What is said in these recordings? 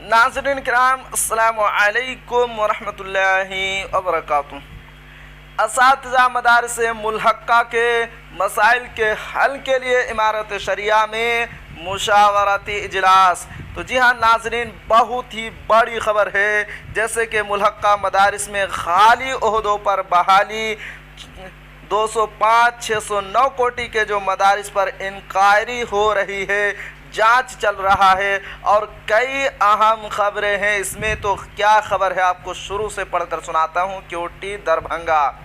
नाज़रीन किराम अस्सलामु अलैकुम वरहमतुल्लाहि वबरकातुहू। असातिज़ा मदारिस मुल्हक्का के मसाइल के हल के लिए इमारत शरिया में मुशावरती इजलास। तो जी हाँ नाज़रीन, बहुत ही बड़ी ख़बर है। जैसे कि मुल्हक्का मदारिस में खाली ओहदों पर बहाली 205 609 कोटि के जो मदारिस पर इंक्वायरी हो रही है, जांच चल रहा है और कई अहम खबरें हैं इसमें। तो क्या खबर है आपको शुरू से पढ़कर सुनाता हूँ। क्योटी दरभंगा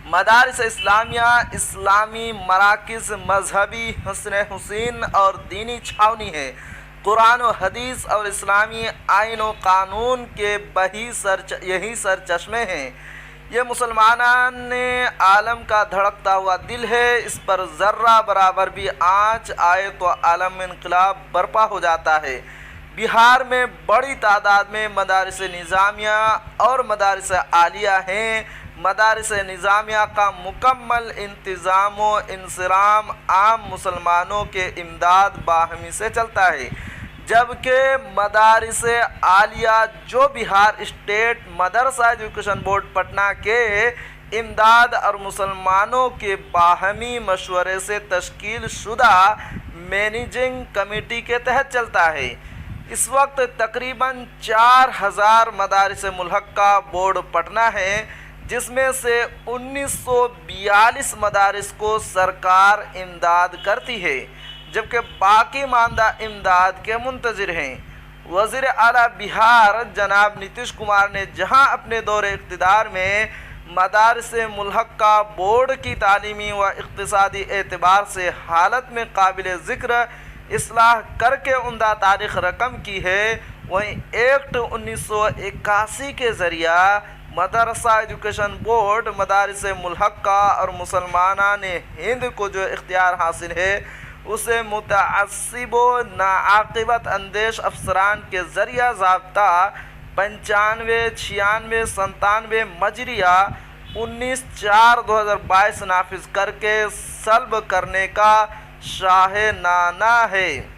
मदारिस इस्लामिया इस्लामी मराकिज़ मजहबी हसन हुसैन और दीनी छावनी है। कुरान व हदीस और इस्लामी आइन व कानून के यही सर चश्मे हैं। ये मुसलमान ने आलम का धड़कता हुआ दिल है। इस पर ज़र्रा बराबर भी आँच आए तो आलम में इनकलाब बर्पा हो जाता है। बिहार में बड़ी तादाद में मदारिस निज़ामिया और मदारिस आलिया हैं। मदारिस निज़ामिया का मुकम्मल इंतज़ाम व इंसराम आम मुसलमानों के इमदाद बाहमी से चलता है, जबकि मदारिस आलिया जो बिहार स्टेट मदरसा एजुकेशन बोर्ड पटना के इमदाद और मुसलमानों के बाहमी मशवरे से तश्कील शुदा मैनेजिंग कमेटी के तहत चलता है। इस वक्त तकरीबन 4000 मदारिस मुल्हक्का बोर्ड पटना है, जिसमें से 1942 मदारिस को सरकार इमदाद करती है, जबकि बाकी मानदा इमदाद के मुंतज़िर हैं। वज़ीर आला बिहार जनाब नीतीश कुमार ने जहां अपने दौरे इक़्तिदार में मदारिस मुल्हक्का बोर्ड की तालीमी व इक़्तिसादी एतबार से हालत में काबिल ज़िक्र इस्लाह करके उम्दा तारीख़ रकम की है, वहीं एक्ट 1981 के ज़रिया मदरसा एजुकेशन बोर्ड मदारिस मुल्हक्का और मुसलमानान हिंद को जो इख्तियार हासिल है, उसे मुतअस्सिब व नाआक़िबत अंदेश अफसरान के ज़रिया ज़ाब्ता 95, 96, 97 मजरिया 19/4/2022 नाफिज करके सल्ब करने का शाहनामा है।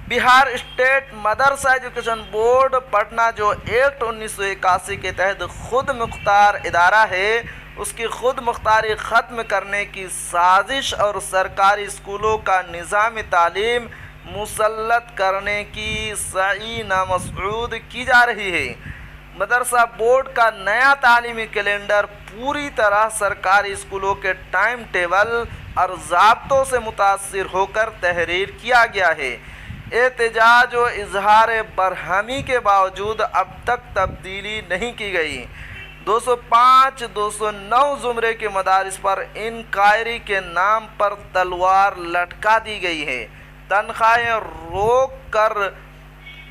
बिहार स्टेट मदरसा एजुकेशन बोर्ड पटना जो एक्ट 1981 के तहत खुद मुख्तार इदारा है, उसकी खुद मुख्तारी ख़त्म करने की साजिश और सरकारी स्कूलों का निज़ाम तालीम मुसल्लत करने की सही नामसूद की जा रही है। मदरसा बोर्ड का नया तालीमी कैलेंडर पूरी तरह सरकारी स्कूलों के टाइम टेबल और ज़ाब्तों से मुतासिर होकर तहरीर किया गया है। एहतजाज व इजहार बरहमी के बावजूद अब तक तब्दीली नहीं की गई। 205, 209 ज़ुमरे के मदारिस पर इंक्वायरी के नाम पर तलवार लटका दी गई है। तनख्वाहें रोक कर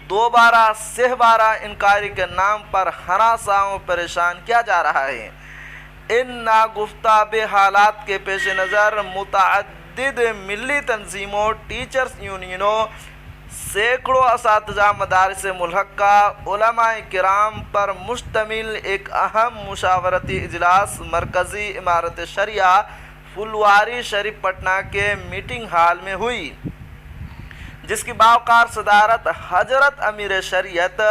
दोबारा सहबारा इंक्वायरी के नाम पर हरासाओं परेशान किया जा रहा है। इन नागुफ्ताब हालात के पेश नज़र मुतअद्दिद मिली तंजीमों, टीचर्स यूनियनों, सैकड़ों असातिज़ा मदारिस मुल्हक्का उलमाए किराम पर मुश्तमिल एक अहम मुशावरती इजलास मरकज़ी इमारत शरिया फुलवारी शरीफ पटना के मीटिंग हॉल में हुई, जिसकी बावकार सदारत हजरत अमीर शरीयत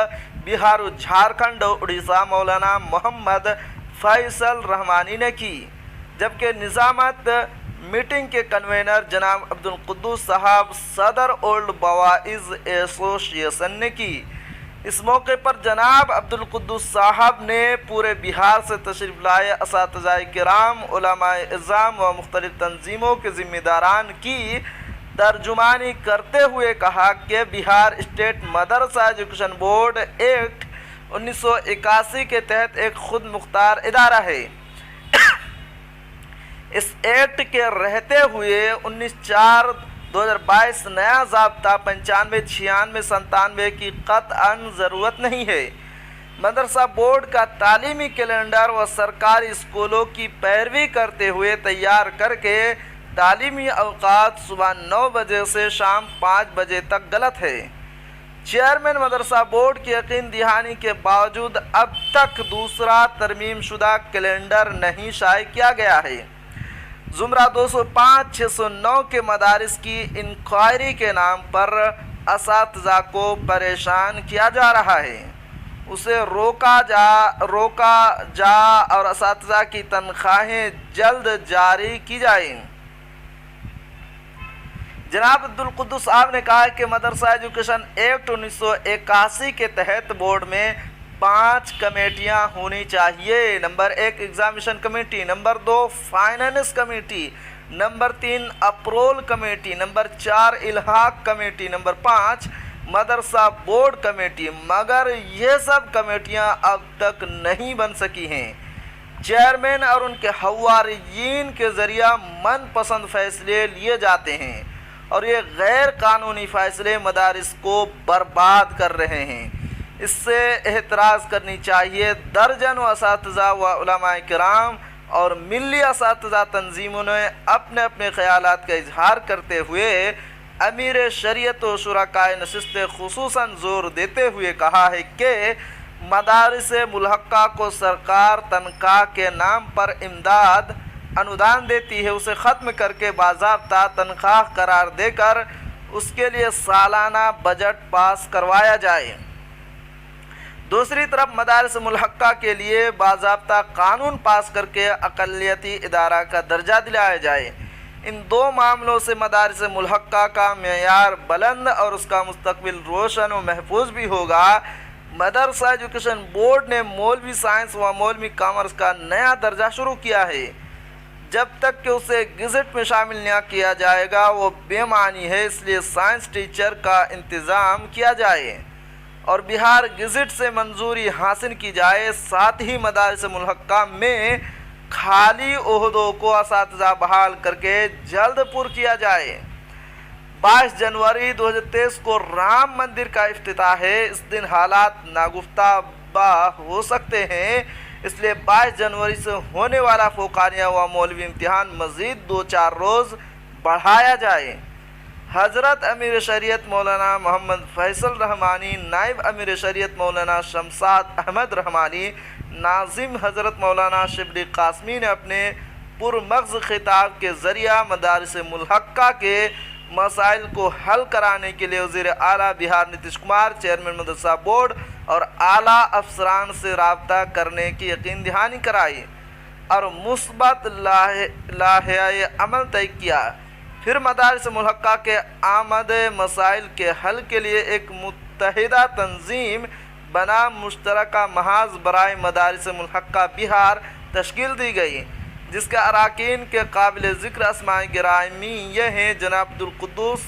बिहार झारखंड उड़ीसा मौलाना मोहम्मद फैसल रहमानी ने की, जबकि निज़ामत मीटिंग के कन्वेनर जनाब अब्दुल कुद्दूस साहब सदर ओल्ड बवाइज़ एसोसिएशन ने की। इस मौके पर जनाब अब्दुल कुद्दूस साहब ने पूरे बिहार से तशरीफ़ लाए असातिज़ाए किराम, उलमाए इज़्ज़ाम व मुख्तलिफ़ तंजीमों के ज़िम्मेदारान की तर्जुमानी करते हुए कहा कि बिहार स्टेट मदरसा एजुकेशन बोर्ड एक्ट 1981 के तहत एक खुद मुख्तार इदारा है। इस एक्ट के रहते हुए 19/4/2022 नया ज़ाब्ता 95, 96, 97 की क़त्अन ज़रूरत नहीं है। मदरसा बोर्ड का तालीमी कैलेंडर व सरकारी स्कूलों की पैरवी करते हुए तैयार करके तालीमी अवकात सुबह 9 बजे से शाम 5 बजे तक गलत है। चेयरमैन मदरसा बोर्ड की यकीन दहानी के बावजूद अब तक दूसरा तरमीम शुदा कैलेंडर नहीं शाये किया गया है। ज़ुमरा 205, 609 के मदारिस की इंक्वायरी के नाम पर اساتذہ کو پریشان کیا جا رہا ہے، اسے روکا جا اور اساتذہ کی تنخواہیں جلد جاری کی جائیں۔ جناب عبدالقدس صاحب نے کہا کہ مدرسہ ایجوکیشن ایکٹ 1981 کے تحت بورڈ میں 5 کمیٹیاں ہونی چاہیے۔ Number 1 examination committee, number 2 finance committee, number 3 approval committee, number 4 الحاق کمیٹی، نمبر 5 مدرسہ بورڈ کمیٹی، مگر یہ سب کمیٹیاں اب تک نہیں بن سکی ہیں۔ چیئرمین اور ان کے حواریین کے ذریعہ من پسند فیصلے لیے جاتے ہیں اور یہ غیر قانونی فیصلے مدارس کو برباد کر رہے ہیں۔ اس سے احتراز کرنی چاہیے۔ درجنوں اساتذہ و علماء کرام اور ملی اساتذہ تنظیموں نے اپنے اپنے خیالات کا اظہار کرتے ہوئے امیر شریعت و شرکائے نشست خصوصاً زور دیتے ہوئے کہا ہے کہ مدارس ملحقہ کو سرکار تنخواہ کے نام پر امداد انودان دیتی ہے، اسے ختم کر کے باضابطہ تنخواہ قرار دے کر اس کے لیے سالانہ بجٹ پاس کروایا جائے۔ دوسری طرف مدارس ملحقہ کے لیے باضابطہ قانون پاس کر کے اقلیتی ادارہ کا درجہ دلایا جائے۔ ان دو معاملوں سے مدارس ملحقہ کا معیار بلند اور اس کا مستقبل روشن و محفوظ بھی ہوگا۔ مدرسہ ایجوکیشن بورڈ نے مولوی سائنس و مولوی کامرس کا نیا درجہ شروع کیا ہے۔ جب تک کہ اسے گزٹ میں شامل نہ کیا جائے گا وہ بے معنی ہے، اس لیے سائنس ٹیچر کا انتظام کیا جائے اور بہار گزٹ سے منظوری حاصل کی جائے۔ ساتھ ہی مدارس ملحقہ میں خالی عہدوں کو اساتذہ بحال کر کے جلد پر کیا جائے۔ 22 جنوری 2023 کو رام مندر کا افتتاح ہے، اس دن حالات ناگفتہ ہو سکتے ہیں، اس لیے 22 جنوری سے ہونے والا فوقانیہ و مولوی امتحان مزید 2-4 روز بڑھایا جائے۔ حضرت امیر شریعت مولانا محمد فیصل رحمانی، نائب امیر شریعت مولانا شمشاد احمد رحمانی، ناظم حضرت مولانا شبلی قاسمی نے اپنے پرمغز خطاب کے ذریعہ مدارس ملحقہ کے مسائل کو حل کرانے کے لیے وزیر اعلیٰ بہار نتیش کمار، چیئرمین مدرسہ بورڈ اور اعلیٰ افسران سے رابطہ کرنے کی یقین دہانی کرائی اور مثبت لائحہ عمل طے کیا۔ پھر مدارس ملحقہ کے آمدہ مسائل کے حل کے لیے ایک متحدہ تنظیم بنا مشترکہ محاذ برائے مدارس ملحقہ بہار تشکیل دی گئی، جس کے اراکین کے قابل ذکر اسماء گرامی یہ ہیں: جناب عبدالقدس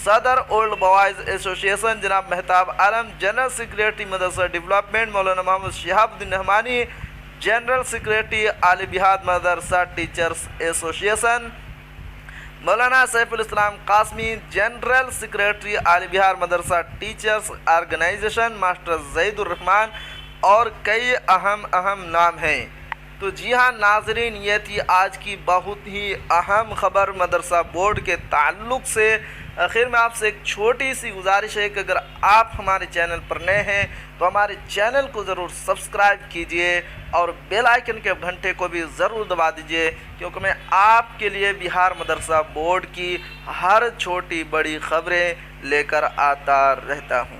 صدر اولڈ بوائز ایسوسی ایشن، جناب مہتاب عالم جنرل سیکریٹری مدرسہ ڈیولپمنٹ، مولانا محمد شہاب الدین رحمانی جنرل سیکریٹری عالی بہار مدرسہ ٹیچرز ایسوسی ایشن، مولانا سیف الاسلام قاسمی جنرل سیکریٹری عالی بہار مدرسہ ٹیچرز آرگنائزیشن، ماسٹر زید الرحمان اور کئی اہم نام ہیں۔ تو جی ہاں ناظرین، یہ تھی آج کی بہت ہی اہم خبر مدرسہ بورڈ کے تعلق سے۔ آخر میں آپ سے ایک چھوٹی سی گزارش ہے کہ اگر آپ ہمارے چینل پر نئے ہیں تو ہمارے چینل کو ضرور سبسکرائب کیجئے اور بیل آئیکن کے گھنٹے کو بھی ضرور دبا دیجئے، کیونکہ میں آپ کے لیے بہار مدرسہ بورڈ کی ہر چھوٹی بڑی خبریں لے کر آتا رہتا ہوں۔